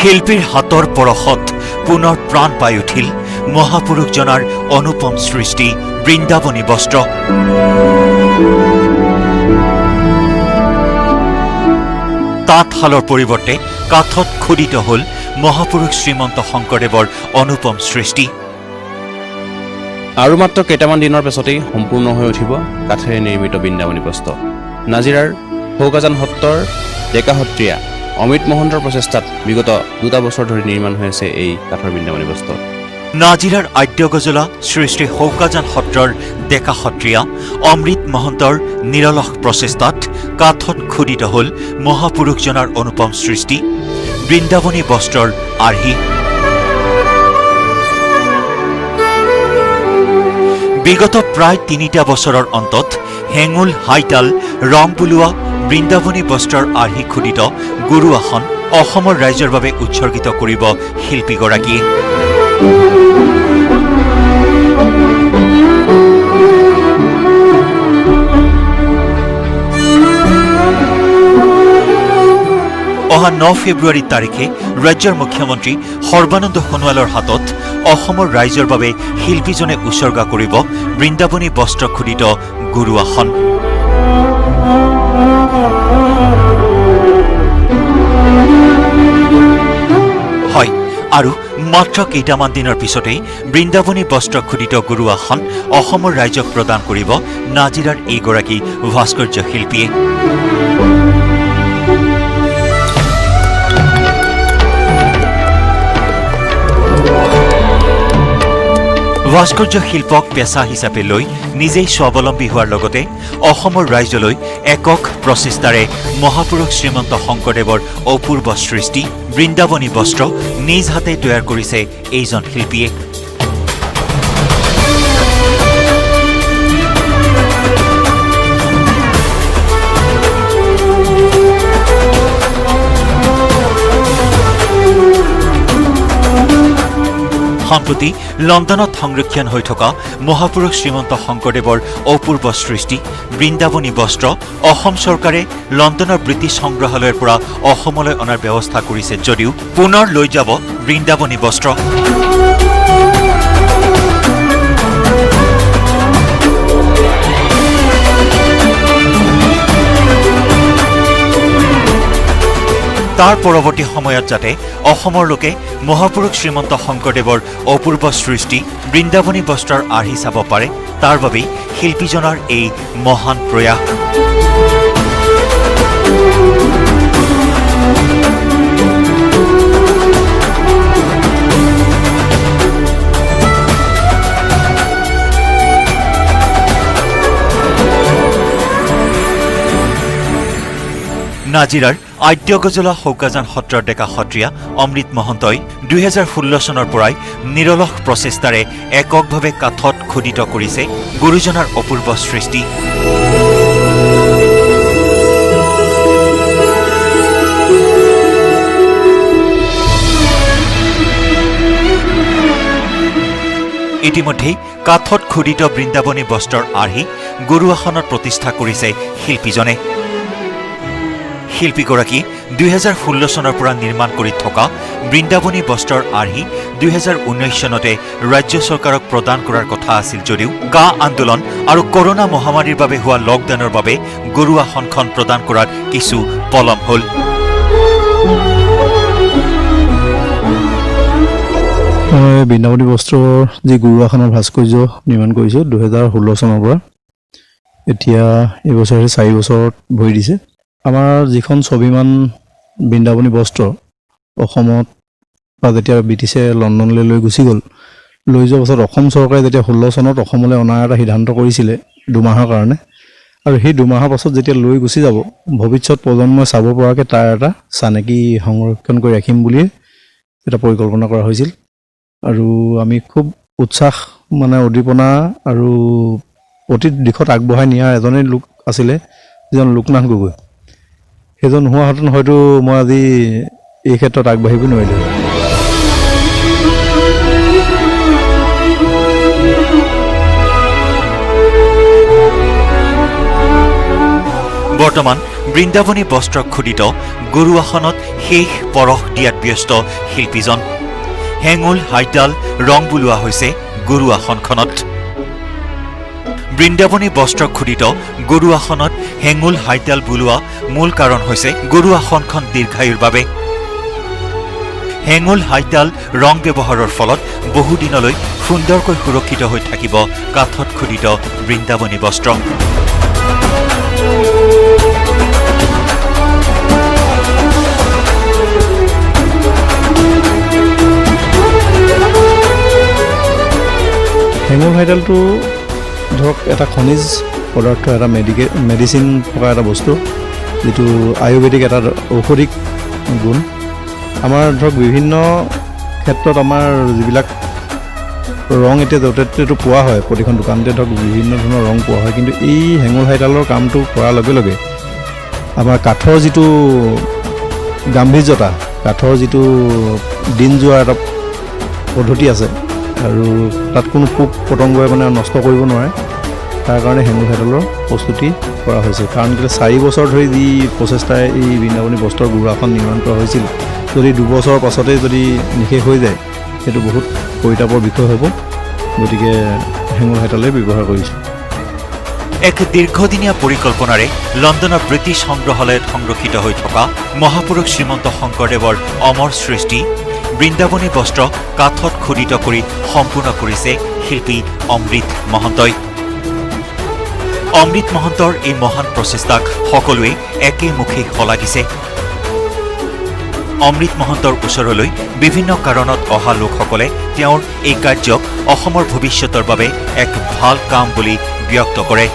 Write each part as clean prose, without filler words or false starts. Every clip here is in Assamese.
শিল্পীৰ হাতৰ পৰশত পুনৰ প্ৰাণ পাই উঠিল মহাপুৰুষজনাৰ অনুপম সৃষ্টি বৃন্দাবনী বস্ত্ৰ। তাঁতশালৰ পৰিৱৰ্তে কাঠত খোদিত হ'ল মহাপুৰুষ শ্ৰীমন্ত শংকৰদেৱৰ অনুপম সৃষ্টি। আৰু মাত্ৰ কেইটামান দিনৰ পিছতেই সম্পূৰ্ণ হৈ উঠিব কাঠেৰে নিৰ্মিত বৃন্দাবনী বস্ত্ৰ। নাজিৰাৰ সৌকাজান সত্ৰৰ ডেকা সত্ৰীয়া অমিত মহন্তৰ প্ৰচেষ্টাত বিগত 2 বছৰ ধৰি নিৰ্মাণ হৈ আছে এই কাঠৰ বৃন্দাবনী বস্ত্ৰ। নাজিৰাৰ আদ্য গজলা শ্ৰী শ্ৰী সৌকাজান সত্ৰৰ ডেকা সত্ৰীয়া অমৃত মহন্তৰ নিৰলস প্ৰচেষ্টাত কাঠত খোদিত হ'ল মহাপুৰুষজনাৰ অনুপম সৃষ্টি বৃন্দাবনী বস্ত্ৰৰ আৰ্হি। বিগত প্ৰায় 3 বছৰৰ অন্তত হেঙুল হাইতাল ৰং বুলোৱা বৃন্দাবনী বস্ত্ৰৰ আৰ্হি খোদিত গুৰু আসন অসমৰ ৰাইজৰ বাবে উৎসৰ্গিত কৰিব শিল্পীগৰাকীয়ে। অহা 9 ফেব্ৰুৱাৰী তাৰিখে ৰাজ্যৰ মুখ্যমন্ত্ৰী সৰ্বানন্দ সোণোৱালৰ হাতত অসমৰ ৰাইজৰ বাবে শিল্পীজনে উৎসৰ্গা কৰিব বৃন্দাবনী বস্ত্ৰ খোদিত গুৰু আসন। হয়, আৰু মাত্ৰ কেইটামান দিনৰ পিছতেই বৃন্দাবনী বস্ত্ৰ খোদিত গুৰু আসন অসমৰ ৰাইজক প্ৰদান কৰিব নাজিৰাৰ এইগৰাকী ভাস্কৰ্য শিল্পীয়ে। ভাস্কৰ্য শিল্পক পেচা হিচাপে লৈ নিজেই স্বাৱলম্বী হোৱাৰ লগতে অসমৰ ৰাইজলৈ একক প্ৰচেষ্টাৰে মহাপুৰুষ শ্ৰীমন্ত শংকৰদেৱৰ অপূৰ্ব সৃষ্টি বৃন্দাবনী বস্ত্ৰ নিজ হাতে তৈয়াৰ কৰিছে এইজন শিল্পীয়ে। সম্প্ৰতি লণ্ডনত সংৰক্ষণ হৈ থকা মহাপুৰুষ শ্ৰীমন্ত শংকৰদেৱৰ অপূৰ্ব সৃষ্টি বৃন্দাবনী বস্ত্ৰ অসম চৰকাৰে লণ্ডনৰ ব্ৰিটিছ সংগ্ৰহালয়ৰ পৰা অসমলৈ অনাৰ ব্যৱস্থা কৰিছে যদিও পুনৰ লৈ যাব বৃন্দাবনী বস্ত্ৰ। তাৰ পৰৱৰ্তী সময়ত যাতে অসমৰ লোকে মহাপুৰুষ শ্ৰীমন্ত শংকৰদেৱৰ অপূৰ্ব সৃষ্টি বৃন্দাবনী বস্ত্ৰৰ আৰ্হি চাব পাৰে তাৰ বাবেই শিল্পীজনৰ এই মহান প্ৰয়াস। নাজিৰাৰ আদ্য গজলা সৌকাজান সত্ৰৰ ডেকা সত্ৰীয়া অমৃত মহন্তই 2016 চনৰ পৰাই নিৰলস প্ৰচেষ্টাৰে এককভাৱে কাঠত খোদিত কৰিছে গুৰুজনাৰ অপূৰ্ব সৃষ্টি। ইতিমধ্যেই কাঠত খোদিত বৃন্দাবনী বস্ত্ৰৰ আৰ্হি গুৰু আসনত প্ৰতিষ্ঠা কৰিছে শিল্পীজনে। শিল্পীগৰাকীয়ে 2016 চনৰ পৰা নিৰ্মাণ কৰি থকা বৃন্দাবনী বস্ত্ৰৰ আৰ্হি 2019 চনতে ৰাজ্য চৰকাৰক প্ৰদান কৰাৰ কথা আছিল যদিও কা আন্দোলন আৰু কৰোনা মহামাৰীৰ বাবে হোৱা লকডাউনৰ বাবে গুৰু আসনখন প্ৰদান কৰাত কিছু পলম হ'ল। বৃন্দাবনী বস্ত্ৰৰ যি গুৰু আসনৰ ভাস্কৰ্য নিৰ্মাণ কৰিছোঁ 2016 চনৰ পৰা এতিয়া এইবছৰে 4 বছৰত ভৰি দিছে। আমাৰ যিখন স্বাভিমান বৃন্দাবনী বস্ত্ৰ অসমত বা যেতিয়া ব্ৰিটিছে লণ্ডনলৈ লৈ গুচি গ'ল, লৈ যোৱাৰ পাছত অসম চৰকাৰে যেতিয়া 16 চনত অসমলৈ অনাৰ এটা সিদ্ধান্ত কৰিছিলে 2 মাহৰ কাৰণে, আৰু সেই 2 মাহৰ পাছত যেতিয়া লৈ গুচি যাব ভৱিষ্যত প্ৰজন্মই চাব পৰাকৈ তাৰ এটা চানেকি সংৰক্ষণ কৰি ৰাখিম বুলিয়ে এটা পৰিকল্পনা কৰা হৈছিল। আৰু আমি খুব উৎসাহ উদ্দীপনা আৰু প্ৰতি দিশত আগবঢ়াই নিয়াৰ এজনেই লোক আছিলে যিজন লোকনাথ গগৈ। সেইজন নোহোৱাহেঁতেন হয়তো মই আজি এই ক্ষেত্ৰত আগবাঢ়িব নোৱাৰিলোঁ। বৰ্তমান বৃন্দাবনী বস্ত্ৰ খোদিত গুৰু আসনত শেষ পৰশ দিয়াত ব্যস্ত শিল্পীজন। হেঙুল হাইতাল ৰং বুলোৱা হৈছে গুৰু আসনখনত। বৃন্দাবনী বস্ত্ৰ খোদিত গুৰু আসনত হেঙুল হাইতাল বুলোৱা মূল কাৰণ হৈছে গুৰু আসনখন দীৰ্ঘায়ুৰ বাবে। হেঙুল হাইতাল ৰং ব্যৱহাৰৰ ফলত বহুদিনলৈ সুন্দৰকৈ সুৰক্ষিত হৈ থাকিব কাঠত খোদিত বৃন্দাবনী বস্ত্ৰ। হেঙুল হাইতালটো ধৰক এটা খনিজ পদাৰ্থ, এটা মেডিচিন থকা এটা বস্তু, যিটো আয়ুৰ্বেদিক এটা ঔষধিক গুণ। আমাৰ ধৰক বিভিন্ন ক্ষেত্ৰত আমাৰ যিবিলাক ৰং এতিয়া য'তে ত'তে পোৱা হয়, প্ৰতিখন দোকানতে ধৰক বিভিন্ন ধৰণৰ ৰং পোৱা হয়, কিন্তু এই হেঙুল হাইতালৰ কামটো কৰাৰ লগে লগে আমাৰ কাঠৰ যিটো গাম্ভীৰ্যতা, কাঠৰ যিটো দিন যোৱাৰ এটা পদ্ধতি আছে আৰু তাত কোনো পোক পতংগই মানে নষ্ট কৰিব নোৱাৰে, তাৰ কাৰণে হেঙুল হাইতালৰ প্ৰস্তুতি কৰা হৈছে। কাৰণ কেলৈ 4 বছৰ ধৰি যি প্ৰচেষ্টাৰে এই বৃন্দাবনী বস্ত্ৰৰ গুৰু আসন নিৰ্মাণ কৰা হৈছিল, যদি 2 বছৰৰ পাছতেই যদি নিশেষ হৈ যায়, সেইটো বহুত পৰিতাপৰ বিষয় হ'ব। গতিকে হেঙুল হাইতালে ব্যৱহাৰ কৰিছোঁ। এক দীৰ্ঘদিনীয়া পৰিকল্পনাৰে লণ্ডনৰ ব্ৰিটিছ সংগ্ৰহালয়ত সংৰক্ষিত হৈ থকা মহাপুৰুষ শ্ৰীমন্ত শংকৰদেৱৰ অমৰ সৃষ্টি বৃন্দাবনী বস্ত্ৰ কাঠত খোদিত কৰি সম্পূৰ্ণ কৰিছে শিল্পী অমৃত মহন্তই। অমৃত মহন্তৰ এই মহান প্ৰচেষ্টাক সকলোৱে একেমুখে শলাগিছে। অমৃত মহন্তৰ ওচৰলৈ বিভিন্ন কাৰণত অহা লোকসকলে তেওঁৰ এই কাৰ্যক অসমৰ ভৱিষ্যতৰ বাবে এক ভাল কাম বুলি ব্যক্ত কৰে।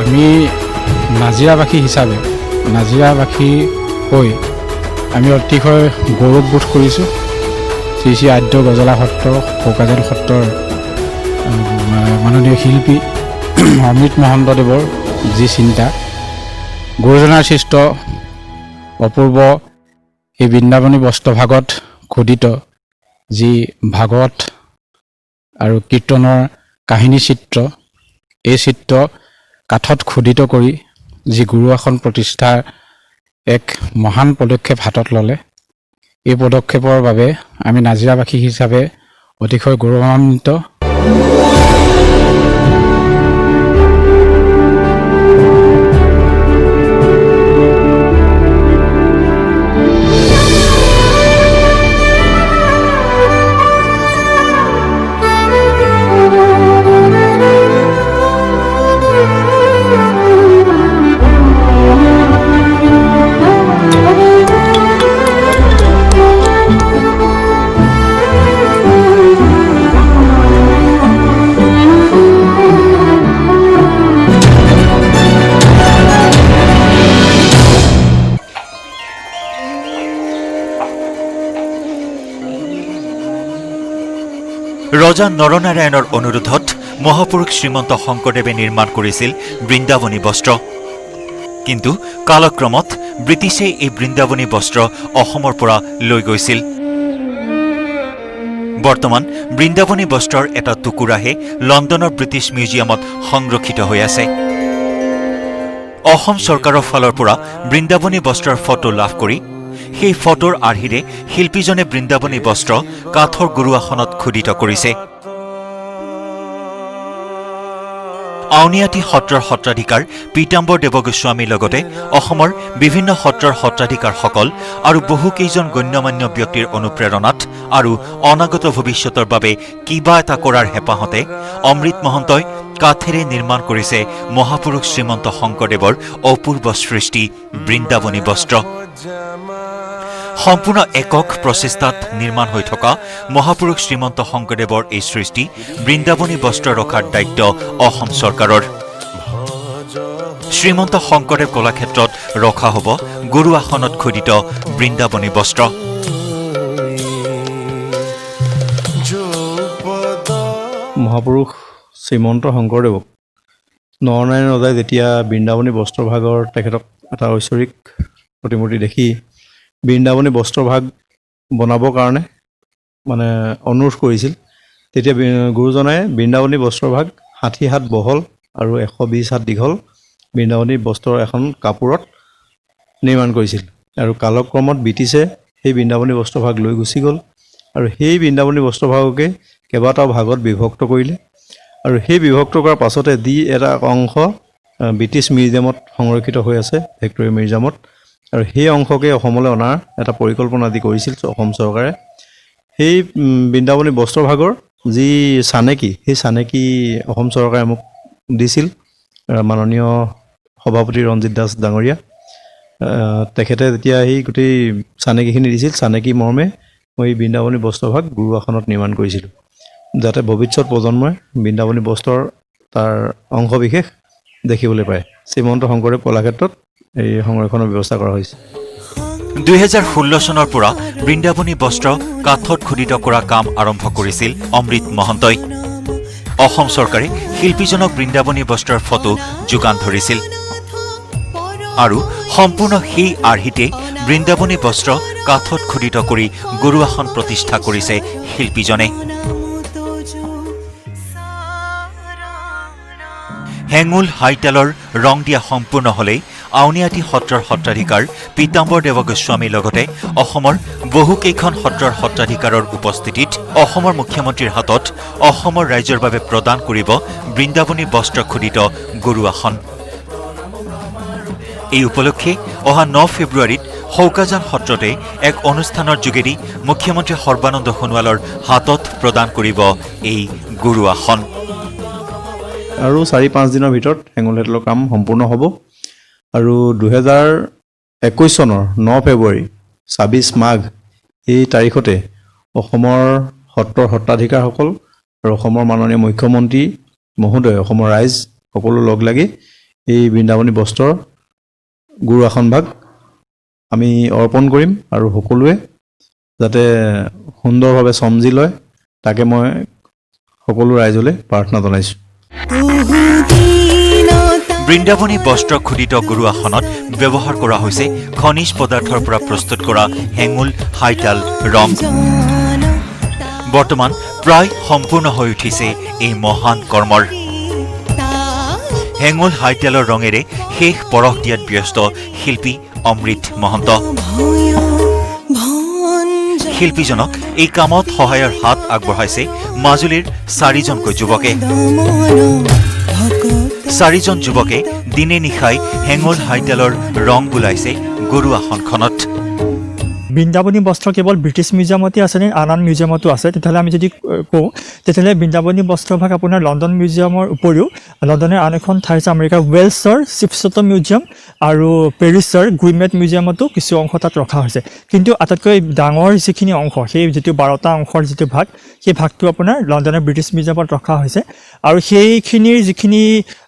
আমি নাজিৰাবাসী হিচাপে, নাজিৰাবাসী হৈ আমি অতিশয় গৌৰৱবোধ কৰিছোঁ। শ্ৰী শ্ৰী আদ্য গজলা সত্ৰ, শৌকাজান সত্ৰৰ মাননীয় শিল্পী অমৃত মহন্তদেৱৰ যি চিন্তা, গুৰুজনাৰ সৃষ্ট অপূৰ্ব এই বৃন্দাবনী বস্ত্ৰভাগত খোদিত যি ভাগৱত আৰু কীৰ্তনৰ কাহিনী চিত্ৰ, এই চিত্ৰ কাঠত খোদিত কৰি যি গুৰু আসন প্ৰতিষ্ঠাৰ এক মহান পদক্ষেপ হাতত ল'লে, এই পদক্ষেপৰ বাবে আমি নাজিৰাবাসী হিচাপে অতিশয় গৌৰৱান্বিত। ৰজা নৰনাৰায়ণৰ অনুৰোধত মহাপুৰুষ শ্ৰীমন্ত শংকৰদেৱে নিৰ্মাণ কৰিছিল বৃন্দাবনী বস্ত্ৰ। কিন্তু কালক্ৰমত ব্ৰিটিছে এই বৃন্দাবনী বস্ত্ৰ অসমৰ পৰা লৈ গৈছিল। বৰ্তমান বৃন্দাবনী বস্ত্ৰৰ এটা টুকুৰাহে লণ্ডনৰ ব্ৰিটিছ মিউজিয়ামত সংৰক্ষিত হৈ আছে। অসম চৰকাৰৰ ফালৰ পৰা বৃন্দাবনী বস্ত্ৰৰ ফটো লাভ কৰি সেই ফটোৰ আৰ্হিৰে শিল্পীজনে বৃন্দাবনী বস্ত্ৰ কাঠৰ গুৰু আসনত খোদিত কৰিছে। আউনীআটী সত্ৰৰ সত্ৰাধিকাৰ পীতাম্বৰ দেৱগোস্বামীৰ লগতে অসমৰ বিভিন্ন সত্ৰৰ সত্ৰাধিকাৰসকল আৰু বহুকেইজন গণ্যমান্য ব্যক্তিৰ অনুপ্ৰেৰণাত আৰু অনাগত ভৱিষ্যতৰ বাবে কিবা এটা কৰাৰ হেঁপাহতে অমৃত মহন্তই কাঠেৰে নিৰ্মাণ কৰিছে মহাপুৰুষ শ্ৰীমন্ত শংকৰদেৱৰ অপূৰ্ব সৃষ্টি বৃন্দাবনী বস্ত্ৰ। সম্পূৰ্ণ একক প্ৰচেষ্টাত নিৰ্মাণ হৈ থকা মহাপুৰুষ শ্ৰীমন্ত শংকৰদেৱৰ এই সৃষ্টি বৃন্দাবনী বস্ত্ৰ ৰখাৰ দায়িত্ব অসম চৰকাৰৰ। শ্ৰীমন্ত শংকৰদেৱ কলাক্ষেত্ৰত ৰখা হ'ব গুৰু আসনত খোদিত বৃন্দাবনী বস্ত্ৰ। মহাপুৰুষ শ্ৰীমন্ত শংকৰদেৱক নৰনাৰায়ণ ৰজাই যেতিয়া বৃন্দাবনী বস্ত্ৰভাগৰ তেখেতক এটা ঐশ্বৰিক প্ৰতিমূৰ্তি দেখি বৃন্দাবনী বস্ত্ৰভাগ বনাবৰ কাৰণে মানে অনুৰোধ কৰিছিল, তেতিয়া গুৰুজনাই বৃন্দাবনী বস্ত্ৰভাগ 60 হাত বহল আৰু 120 হাত দীঘল বৃন্দাবনী বস্ত্ৰৰ এখন কাপোৰত নিৰ্মাণ কৰিছিল। আৰু কালক্ৰমত ব্ৰিটিছে সেই বৃন্দাবনী বস্ত্ৰভাগ লৈ গুচি গ'ল আৰু সেই বৃন্দাবনী বস্ত্ৰভাগকে কেইবাটাও ভাগত বিভক্ত কৰিলে। আৰু সেই বিভক্ত কৰাৰ পাছতে দি এটা অংশ ব্ৰিটিছ মিউজিয়ামত সংৰক্ষিত হৈ আছে, ভিক্ট'ৰিয়া মিউজিয়ামত। আৰু সেই অংশকে অসমলৈ অনাৰ এটা পৰিকল্পনা আদি কৰিছিল অসম চৰকাৰে। সেই বৃন্দাবনী বস্ত্ৰভাগৰ যি চানেকি, সেই চানেকি অসম চৰকাৰে মোক দিছিল মাননীয় সভাপতি ৰঞ্জিত দাস ডাঙৰীয়া। তেখেতে যেতিয়া সেই গোটেই চানেকিখিনি দিছিল, চানেকি মৰ্মে মই বৃন্দাবনী বস্ত্ৰভাগ গুৰু আসনত নিৰ্মাণ কৰিছিলোঁ, যাতে ভৱিষ্যত প্ৰজন্মই বৃন্দাবনী বস্ত্ৰৰ তাৰ অংশবিশেষ দেখিবলৈ পায়। শ্ৰীমন্ত শংকৰদেৱ কলাক্ষেত্ৰত এই সংৰক্ষণৰ ব্যৱস্থা কৰা হৈছে। 2016 চনৰ পৰা বৃন্দাবনী বস্ত্ৰ কাঠত খোদিত কৰা কাম আৰম্ভ কৰিছিল অমৃত মহন্তই। অসম চৰকাৰে শিল্পীজনক বৃন্দাবনী বস্ত্ৰৰ ফটো যোগান ধৰিছিল আৰু সম্পূৰ্ণ সেই আৰ্হিতে বৃন্দাবনী বস্ত্ৰ কাঠত খোদিত কৰি গুৰু আসন প্ৰতিষ্ঠা কৰিছে শিল্পীজনে। হেঙুল হাইতালৰ ৰং দিয়া সম্পূৰ্ণ হলেই আউনীআটী সত্ৰৰ সত্ৰাধিকাৰ পীতাম্বৰ দেৱ গোস্বামীৰ লগতে অসমৰ বহুকেইখন সত্ৰৰ সত্ৰাধিকাৰৰ উপস্থিতিত অসমৰ মুখ্যমন্ত্ৰীৰ হাতত অসমৰ ৰাইজৰ বাবে প্ৰদান কৰিব বৃন্দাবনী বস্ত্ৰ খোদিত গুৰু আসন। এই উপলক্ষে অহা 9 ফেব্ৰুৱাৰীত শৌকাজান সত্ৰতে এক অনুষ্ঠানৰ যোগেদি মুখ্যমন্ত্ৰী সৰ্বানন্দ সোণোৱালৰ হাতত প্ৰদান কৰিব এই গুৰু আসন। আৰু 4-5 দিনৰ ভিতৰত হেঙুল হাইতালৰ কাম সম্পূৰ্ণ হ'ব। আৰু 2021 চনৰ 9 ফেব্ৰুৱাৰী 26 মাঘ এই তাৰিখতে অসমৰ সত্ৰৰ সত্ৰাধিকাৰসকল আৰু অসমৰ মাননীয় মুখ্যমন্ত্ৰী মহোদয়, অসমৰ ৰাইজ সকলো লগ লাগি এই বৃন্দাবনী বস্ত্ৰৰ গুৰু আসনভাগ আমি অৰ্পণ কৰিম আৰু সকলোৱে যাতে সুন্দৰভাৱে সমজি লয়, তাকে মই সকলো ৰাইজলৈ প্ৰাৰ্থনা জনাইছোঁ। বৃন্দাবনী বস্ত্ৰ খোদিত গুৰু আসনত ব্যৱহাৰ কৰা হৈছে খনিজ পদাৰ্থৰ পৰা প্ৰস্তুত কৰা হেঙুল হাইতাল ৰং। বৰ্তমান প্ৰায় সম্পূৰ্ণ হৈ উঠিছে এই মহান কৰ্মৰ। হেঙুল হাইতালৰ ৰঙেৰে শেষ পৰশ দিয়াত ব্যস্ত শিল্পী অমৃত মহন্ত। শিল্পীজনক এই কামত সহায়ৰ হাত আগবঢ়াইছে মাজুলীৰ 4জনকৈ যুৱকে। 4জন যুৱকে দিনে নিশাই হেঙুল হাইতালৰ ৰং বোলাইছে গুৰু আসনখনত। বৃন্দাবনী বস্ত্ৰ কেৱল ব্ৰিটিছ মিউজিয়ামতে আছে নে আন মিউজিয়ামতো আছে? তেতিয়াহ'লে আমি যদি কওঁ, তেতিয়াহ'লে বৃন্দাবনী বস্ত্ৰভাগ আপোনাৰ লণ্ডন মিউজিয়ামৰ উপৰিও লণ্ডনৰ আন এখন ঠাই আছে আমেৰিকাৰ ৱেলছৰ চিপছট মিউজিয়াম আৰু পেৰিছৰ গুইমেট মিউজিয়ামতো কিছু অংশ তাত ৰখা হৈছে। কিন্তু আটাইতকৈ ডাঙৰ যিখিনি অংশ, সেই যিটো 12টা অংশৰ যিটো ভাগ, সেই ভাগটো আপোনাৰ লণ্ডনৰ ব্ৰিটিছ মিউজিয়ামত ৰখা হৈছে। আৰু সেইখিনিৰ যিখিনি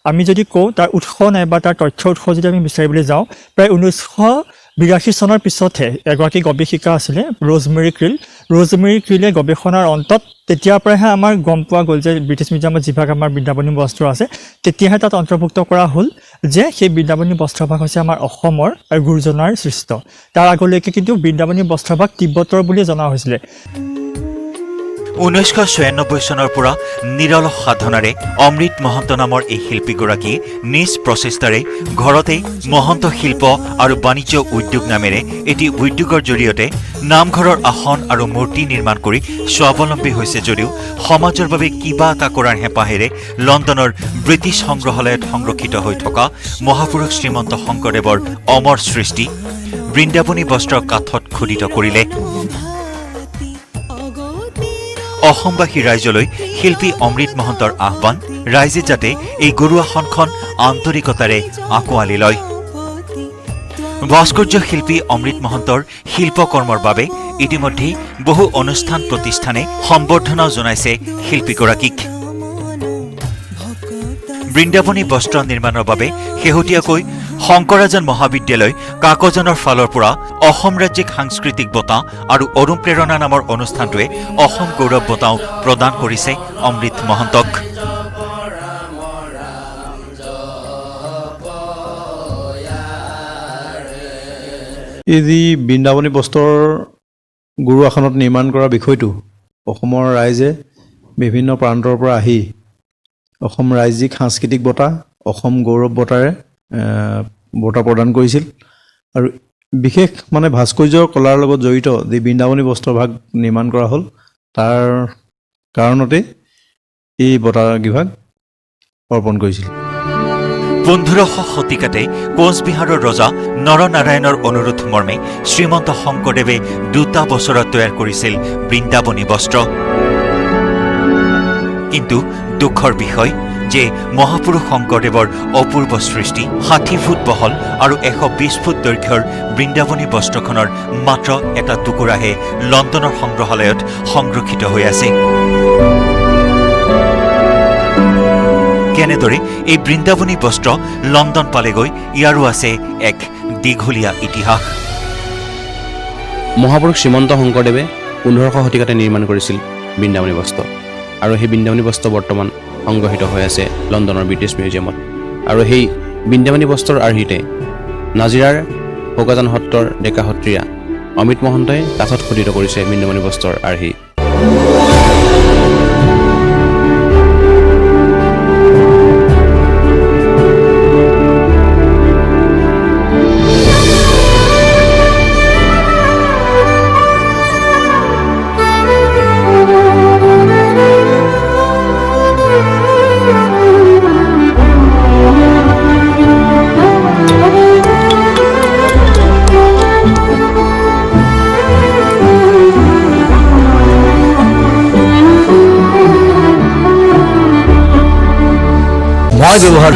আমি যদি কওঁ তাৰ উৎস নাইবা তাৰ তথ্য উৎস যদি আমি বিচাৰিবলৈ যাওঁ, প্ৰায় 1982 চনৰ পিছতহে এগৰাকী গৱেষিকা আছিলে ৰ'জমেৰী ক্ৰিলে গৱেষণাৰ অন্তত তেতিয়াৰ পৰাহে আমাৰ গম পোৱা গ'ল যে ব্ৰিটিছ মিউজিয়ামত যিভাগ আমাৰ বৃন্দাবনী বস্ত্ৰ আছে, তেতিয়াহে তাত অন্তৰ্ভুক্ত কৰা হ'ল যে সেই বৃন্দাবনী বস্ত্ৰভাগ হৈছে আমাৰ অসমৰ আৰু গুৰুজনাৰ সৃষ্ট। তাৰ আগলৈকে কিন্তু বৃন্দাবনী বস্ত্ৰভাগ তিব্বতৰ বুলিয়ে জনা হৈছিলে। 1996 চনৰ পৰা নিৰলস সাধনাৰে অমৃত মহন্ত নামৰ এই শিল্পীগৰাকীয়ে নিজ প্ৰচেষ্টাৰে ঘৰতে মহন্ত শিল্প আৰু বাণিজ্য উদ্যোগ নামেৰে এটি উদ্যোগৰ জৰিয়তে নামঘৰৰ আসন আৰু মূৰ্তি নিৰ্মাণ কৰি স্বাৱলম্বী হৈছে যদিও সমাজৰ বাবে কিবা এটা কৰাৰ হেঁপাহেৰে লণ্ডনৰ ব্ৰিটিছ সংগ্ৰহালয়ত সংৰক্ষিত হৈ থকা মহাপুৰুষ শ্ৰীমন্ত শংকৰদেৱৰ অমৰ সৃষ্টি বৃন্দাবনী বস্ত্ৰ কাঠত খোদিত কৰিলে। অসমবাসী ৰাইজলৈ শিল্পী অমৃত মহন্তৰ আহ্বান, ৰাইজে যাতে এই গুৰু আসনখন আন্তৰিকতাৰে আঁকোৱালি লয়। ভাস্কৰ্য শিল্পী অমৃত মহন্তৰ শিল্পকৰ্মৰ বাবে ইতিমধ্যেই বহু অনুষ্ঠান প্ৰতিষ্ঠানে সম্বৰ্ধনাও জনাইছে শিল্পীগৰাকীক। বৃন্দাবনী বস্ত্ৰ নিৰ্মাণৰ বাবে শেহতীয়াকৈ শংকৰাজান মহাবিদ্যালয় কাকজানৰ ফালৰ পৰা অসম ৰাজ্যিক সাংস্কৃতিক বঁটা আৰু অৰুণ প্ৰেৰণা নামৰ অনুষ্ঠানটোৱে অসম গৌৰৱ বঁটাও প্ৰদান কৰিছে অমৃত মহন্তক। এই যি বৃন্দাবনী বস্ত্ৰৰ গুৰু আসনত নিৰ্মাণ কৰা বিষয়টো অসমৰ ৰাইজে বিভিন্ন প্ৰান্তৰ পৰা আহি অসম ৰাজ্যিক সাংস্কৃতিক বঁটা, অসম গৌৰৱ বঁটাৰে বঁটা প্ৰদান কৰিছিল। আৰু বিশেষ মানে ভাস্কৰ্য কলাৰ লগত জড়িত যি বৃন্দাবনী বস্ত্ৰভাগ নিৰ্মাণ কৰা হ'ল তাৰ কাৰণতে এই বঁটা বিভাগ অৰ্পণ কৰিছিল। 1500 শতিকাতে কোচবিহাৰৰ ৰজা নৰনাৰায়ণৰ অনুৰোধ মৰ্মে শ্ৰীমন্ত শংকৰদেৱে 2টা বছৰত তৈয়াৰ কৰিছিল বৃন্দাবনী বস্ত্ৰ। কিন্তু দুখৰ বিষয় যে মহাপুৰুষ শংকৰদেৱৰ অপূৰ্ব সৃষ্টি 60 ফুট বহল আৰু 120 ফুট দৈৰ্ঘ্যৰ বৃন্দাবনী বস্ত্ৰখনৰ মাত্ৰ এটা টুকুৰাহে লণ্ডনৰ সংগ্ৰহালয়ত সংৰক্ষিত হৈ আছে। কেনেদৰে এই বৃন্দাবনী বস্ত্ৰ লণ্ডন পালেগৈ, ইয়াৰো আছে এক দীঘলীয়া ইতিহাস। মহাপুৰুষ শ্ৰীমন্ত শংকৰদেৱে 1500 শতিকাতে নিৰ্মাণ কৰিছিল বৃন্দাবনী বস্ত্ৰ, আৰু সেই বৃন্দাবনী বস্ত্ৰ বৰ্তমান সংগ্ৰহিত হৈ আছে লণ্ডনৰ ব্ৰিটিছ মিউজিয়ামত। আৰু সেই বৃন্দাবনী বস্ত্ৰৰ আৰ্হিতে নাজিৰাৰ ভোগাজান সত্ৰৰ ডেকা সত্ৰীয়া অমিত মহন্তই কাঠত খোদিত কৰিছে বৃন্দাবনী বস্ত্ৰৰ আৰ্হি। মই ব্যৱহাৰ